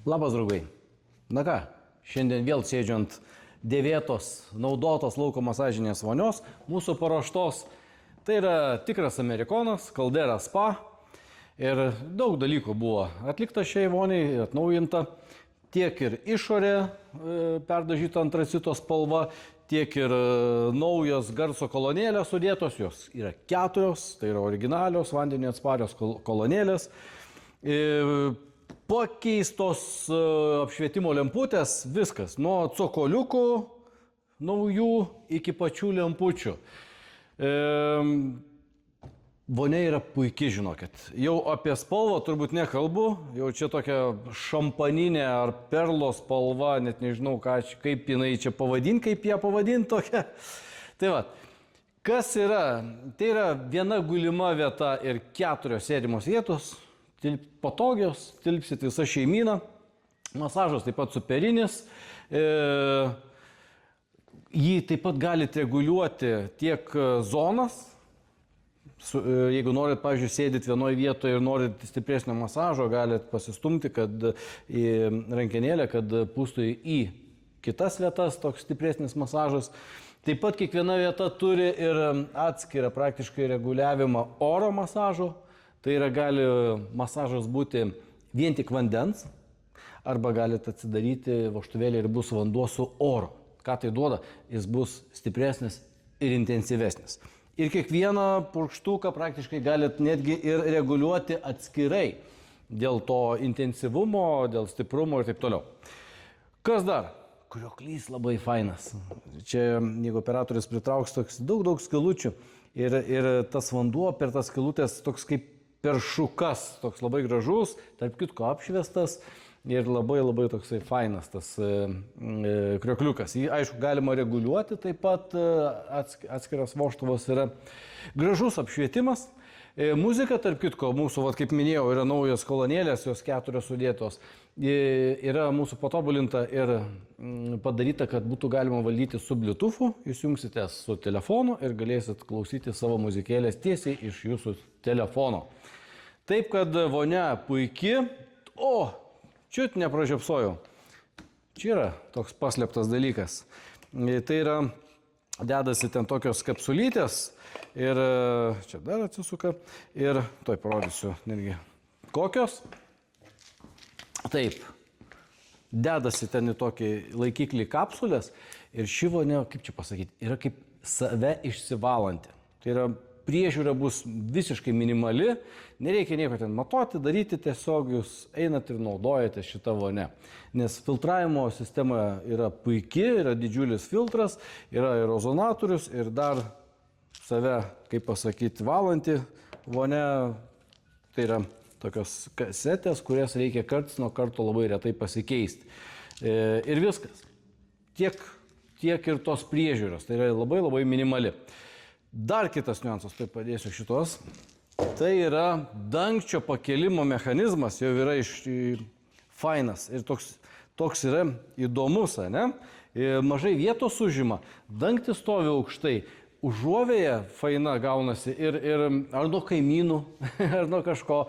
Labas, draugai. Na ką, šiandien vėl sėdžiu ant dėvėtos, naudotos lauko masažinės vonios, mūsų paruoštos. Tai yra tikras amerikonas, Caldera Spa. Ir daug dalykų buvo atlikta šiai voniai, atnaujinta. Tiek ir išorė perdažyta antracito spalva, tiek ir naujos garso kolonėlės sudėtos. Jos yra 4, tai yra originalios, vandeniui atsparios kolonėlės. Pakeistos apšvietimo lemputės, viskas, nuo cokoliukų naujų iki pačių lempučių. Vonia yra puikiai, žinokit. Jau apie spalvą turbūt nekalbu, jau čia tokia šampaninė ar perlo spalva, net nežinau, kaip jinai čia pavadinti, kaip ją pavadinti tokia. Tai va, kas yra? Tai yra viena gulima vieta ir 4 sėdimos vietos. Patogios, tilpsit visą šeimyną, masažas taip pat superinis, jį taip pat galite reguliuoti tiek zonas, jeigu norit, pavyzdžiui, sėdit vienoje vietoje ir norit stipresnio masažo, galite pasistumti į rankenėlę, kad pūstų į kitas vietas toks stipresnis masažas. Taip pat kiekviena vieta turi ir atskirą praktiškai reguliavimą oro masažo. Tai yra, gali masažas būti vien tik vandens, arba galite atsidaryti vožtuvėlį ir bus vanduo su oru. Ką tai duoda? Jis bus stipresnis ir intensyvesnis. Ir kiekvieną purkštuką praktiškai galite netgi ir reguliuoti atskirai dėl to intensyvumo, dėl stiprumo ir taip toliau. Kas dar? Krioklys labai fainas. Čia, jeigu operatorius pritrauks, toks daug skilučių ir tas vanduo per tas skilutės toks kaip peršukas, toks labai gražus, tarp kitko apšviestas ir labai toksai fainas tas kriokliukas. Jį, aišku, galima reguliuoti, taip pat atskiras vožtuvas yra gražus apšvietimas. Muzika, tarp kitko, mūsų, kaip minėjau, yra naujos kolonėlės, jos 4 sudėtos. Yra mūsų patobulinta ir padaryta, kad būtų galima valdyti su Bluetoothu. Jūs jungsite su telefonu ir galėsit klausyti savo muzikėlės tiesiai iš jūsų telefono. Taip, kad vonia puiki. O, čiut nepražiopsojau. Čia yra toks paslėptas dalykas. Tai yra, dedasi ten tokios kapsulytės ir čia dar atsisuka ir toj parodysiu netgi kokios. Taip, dedasi ten į tokį laikiklį kapsulės ir ši vonia, kaip čia pasakyti, yra kaip save išsivalanti. Tai yra, priežiūra bus visiškai minimali, nereikia nieko ten matuoti, daryti, tiesiog jūs einat ir naudojate šitą vonę. Nes filtravimo sistema yra puikiai, yra didžiulis filtras, yra ir ozonatorius ir dar save, kaip pasakyti, valanti vonę. Tai yra tokios kasetės, kurias reikia karts nuo karto labai retai pasikeisti. Ir viskas. Tiek ir tos priežiūros. Tai yra labai minimali. Dar kitas niuansas, tai padėsiu šitos. Tai yra dangčio pakelimo mechanizmas, jau yra fainas ir toks yra įdomus, ne? Mažai vietos užima, dangtis stovi aukštai, užuovėje faina gaunasi ir ar nuo kaimynų, ar nuo kažko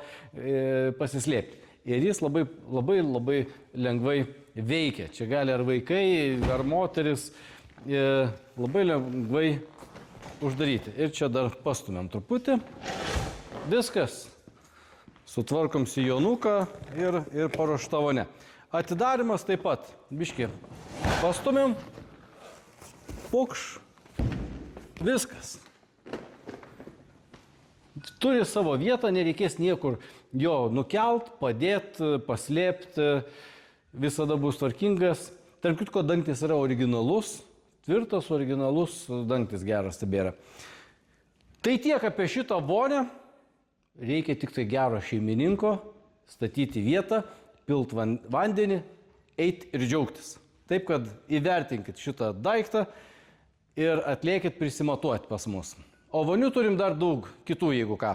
pasislėpti. Ir jis labai lengvai veikia. Čia gali ar vaikai, ar moteris labai lengvai uždaryti. Ir čia dar pastumėm truputį. Viskas. Sutvarkom sijonuką ir paruošta vonia. Atidarimas taip pat. Biškį pastumėm. Pukš. Viskas. Turi savo vietą, nereikės niekur jo nukelt, padėt, paslėpt. Visada bus tvarkingas. Tarp kitko, dangtis yra originalus. Tvirtas, originalus, dangtis geras tebėra. Tai tiek apie šitą vonią. Reikia tik tai gero šeimininko, statyti vietą, pilt vandenį, eit ir džiaugtis. Taip, kad įvertinkit šitą daiktą ir atliekit prisimatuoti pas mus. O vonių turim dar daug kitų, jeigu ką.